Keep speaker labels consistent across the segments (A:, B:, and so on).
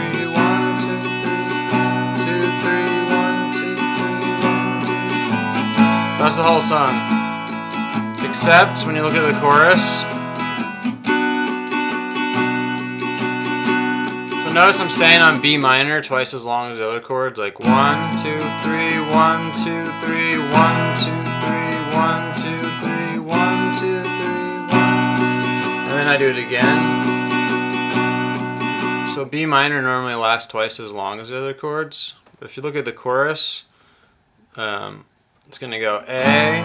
A: 3, 1, 2, 3, 2, 3, 1, 2, 3, 1, 2. That's the whole song. Except when you look at the chorus. So notice I'm staying on B minor twice as long as the other chords, like 1, 2, 3, 1, 2, 3, 1, 2, 3, 1, 2, 3, 1, 2, 3, 1. And then I do it again. So B minor normally lasts twice as long as the other chords. But if you look at the chorus, it's going to go A,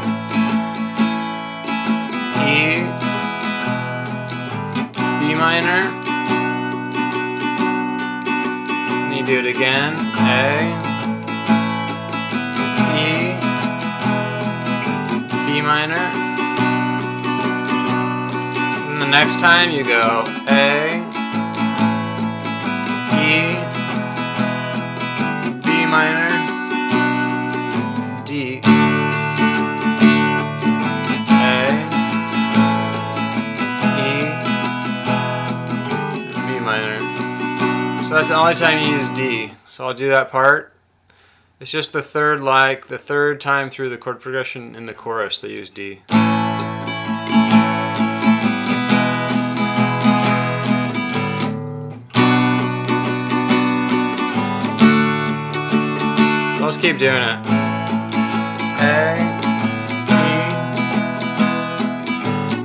A: E, B minor, and you do it again, A, E, B minor, and the next time you go A, E, B minor, D, A, E, B minor. So that's the only time you use D. So I'll do that part. It's just the third time through the chord progression in the chorus they use D. So let's keep doing it. A, E,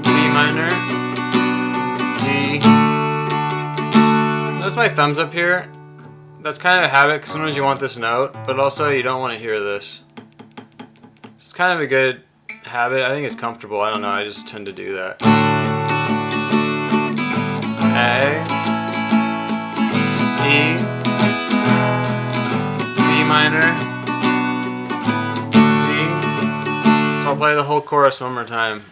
A: B minor, D. Notice my thumbs up here. That's kind of a habit because sometimes you want this note, but also you don't want to hear this. It's kind of a good habit. I think it's comfortable. I don't know. I just tend to do that. A, E, B minor, D. So I'll play the whole chorus one more time.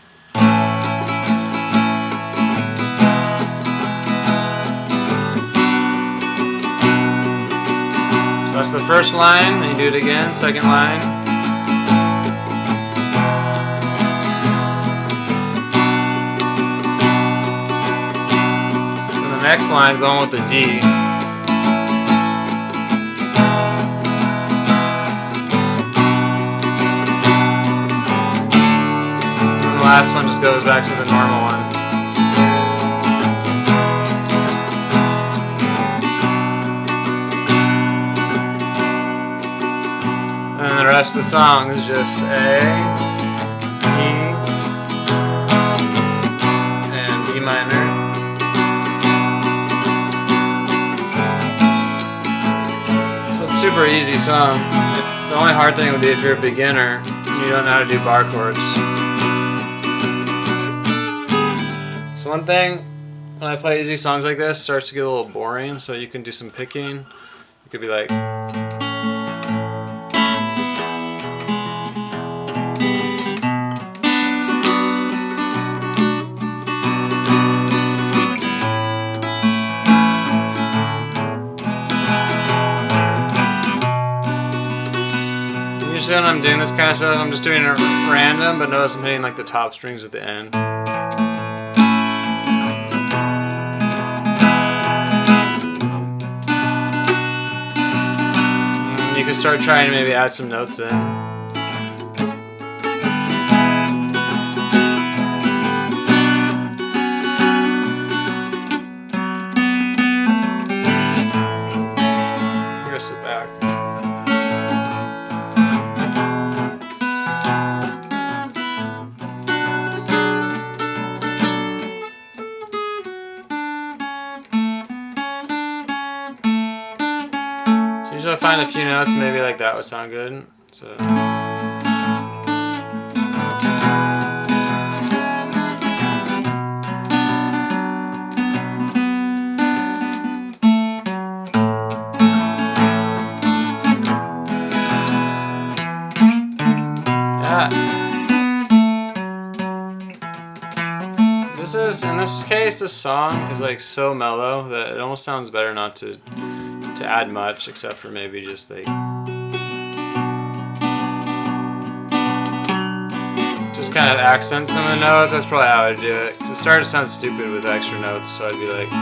A: That's the first line, then you do it again, second line. And the next line is the one with the D. And the last one just goes back to the normal one. And the rest of the song is just A, E, and B minor. So it's a super easy song. The only hard thing would be if you're a beginner and you don't know how to do bar chords. So one thing, when I play easy songs like this, it starts to get a little boring, so you can do some picking. You could be like... Usually when I'm doing this kind of stuff, I'm just doing it random, but notice I'm hitting like the top strings at the end. You can start trying to maybe add some notes in. I'm gonna sit back. Usually I find a few notes, maybe like that would sound good. So. Yeah. In this case, this song is like so mellow that it almost sounds better not to add much, except for maybe just like just kind of accents in the note. That's probably how I'd do it. 'Cause it started to sound stupid with extra notes, so I'd be like.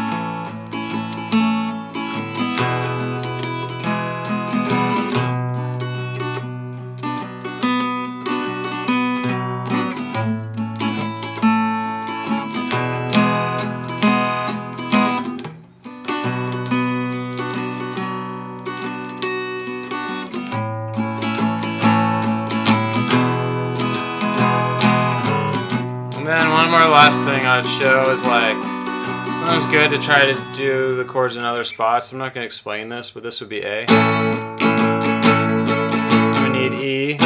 A: And then one more last thing I'd show is like Sometimes it's good to try to do the chords in other spots. I'm not going to explain this, but this would be A. We need E.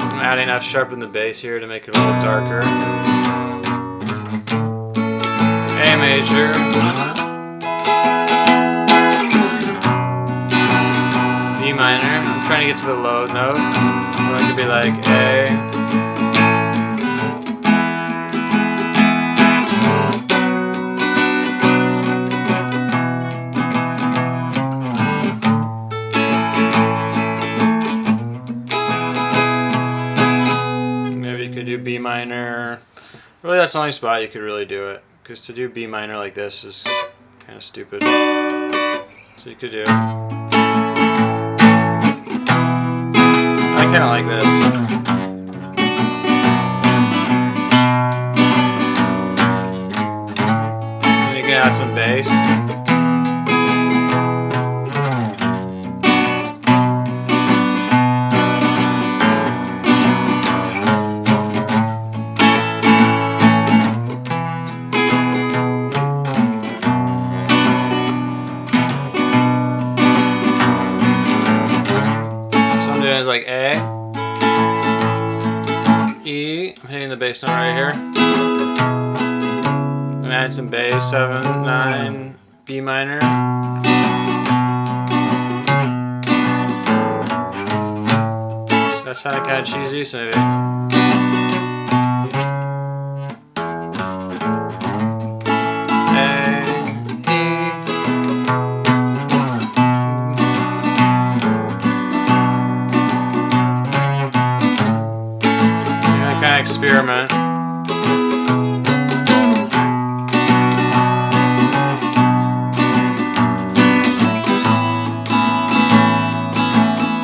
A: I'm adding F sharp in the bass here to make it a little darker. A major. B minor. I'm trying to get to the low note. Or it could be like A. Maybe you could do B minor. Really, that's the only spot you could really do it. Because to do B minor like this is kind of stupid. So you could do. I kind of like this. And you can add some bass. Like A, E, I'm hitting the bass note right here. I'm adding some bass, 7, 9, B minor. That sounded kind of cheesy, so maybe. Experiment.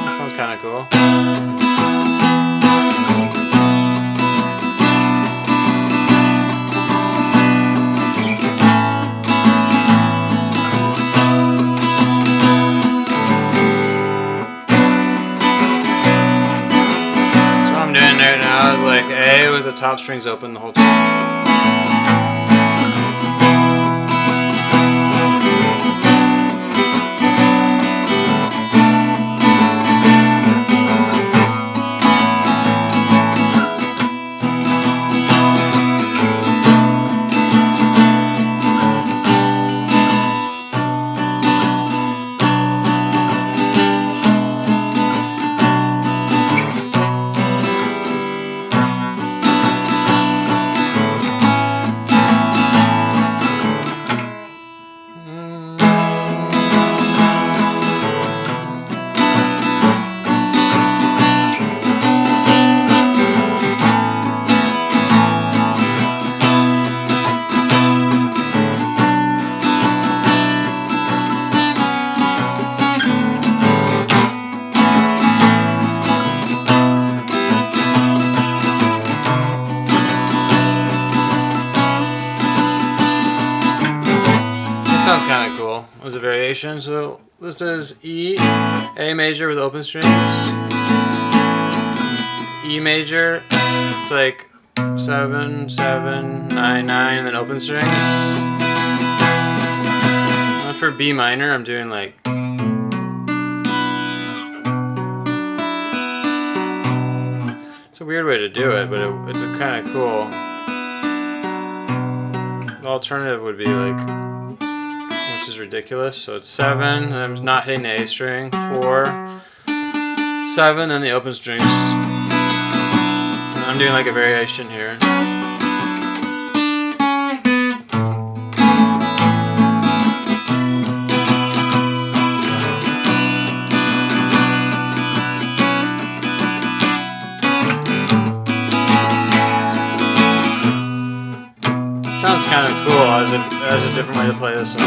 A: That sounds kind of cool. Like A with the top strings open the whole time. Sounds kind of cool as a variation. So this is E, A major with open strings, E major, it's like 7, 7, 9, 9, and then open strings. And for B minor, I'm doing like it's a weird way to do it, but it's a kind of cool. The alternative would be like, which is ridiculous. So it's 7, and I'm not hitting the A string. 4, 7, then the open strings. And I'm doing like a variation here. Sounds kind of cool as a different way to play this song.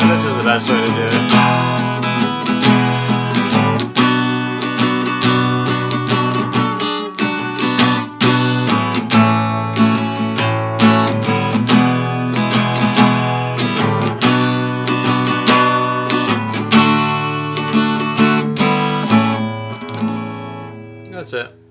A: This is the best way to do it. That's it.